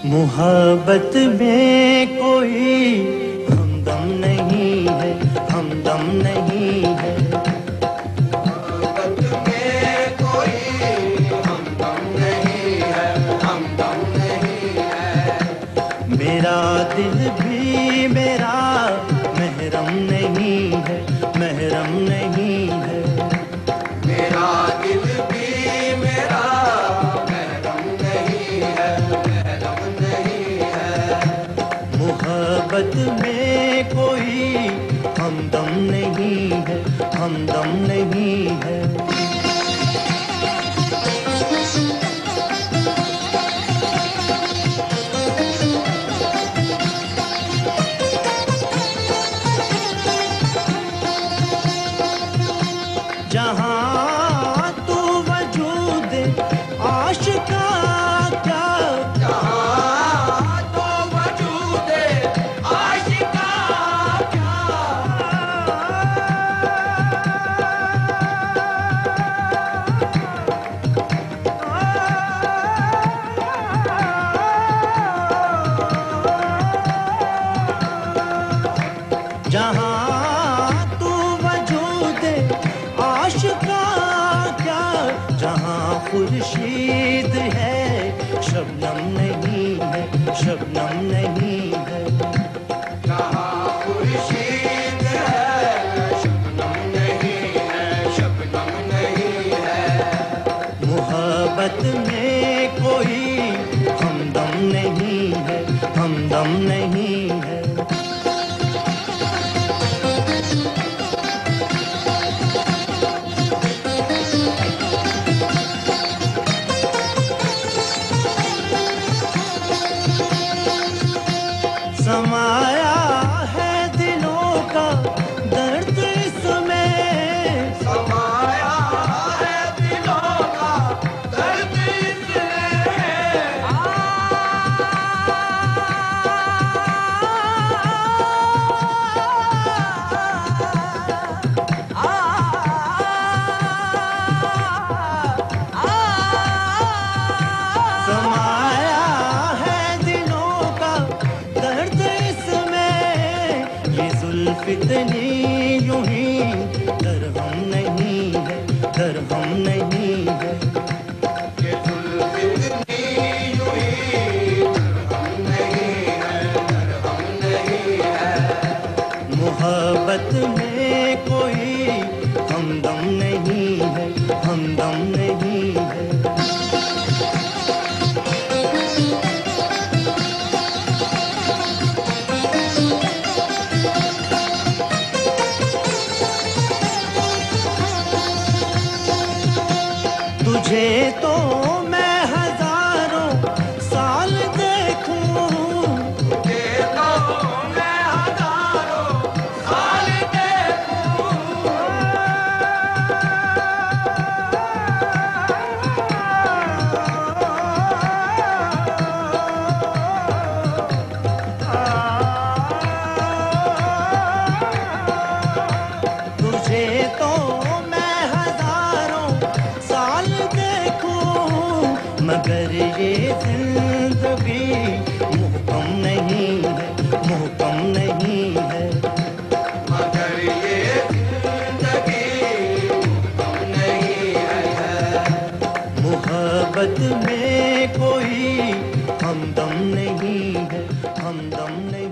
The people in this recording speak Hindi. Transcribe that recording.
मोहब्बत में कोई हमदम नहीं है, हमदम नहीं है। मोहब्बत में कोई हमदम नहीं है, हमदम नहीं है। मेरा दिल भी मेरा महरम नहीं है, महरम नहीं है। मेरा दिल भी मेरा महरम नहीं है, महरम नहीं है। मोहब्बत में कोई हमदम नहीं है, हमदम नहीं है। जहाँ तू वजूद आशिका क्या, जहाँ तो वजूद आशिका क्या। जहाँ तू वजूद आशिका क्या, जहाँ खुर्शीद है शबनम नहीं है, शबनम नहीं है। जहाँ खुर्शीद है शबनम नहीं है, शबनम नहीं है। मोहब्बत में कोई हमदम नहीं है, हमदम नहीं है। समाया है दिलों का दर्द इसमें, समाया है दिलों का दर्द इसमें। समाया है दिलों का दर्द इसमें। ये जुल्फ इतनी यूं ही दरहम नहीं है, दरहम नहीं है। ये जुल्फ इतनी यूं ही दरहम नहीं है, दरहम नहीं है। मोहब्बत में कोई हमदम नहीं है, हमदम नहीं है। तुझे तो मैं हजारों साल देखूं, तुझे तो मैं हजारों साल देखूं। तुझे तो मैं हजारों साल देखूं, मगर ये जिंदगी मुहकम नहीं है, मुहकम नहीं है। मगर ये जिंदगी मुहकम नहीं है। मोहब्बत में कोई हमदम नहीं है, हमदम नहीं।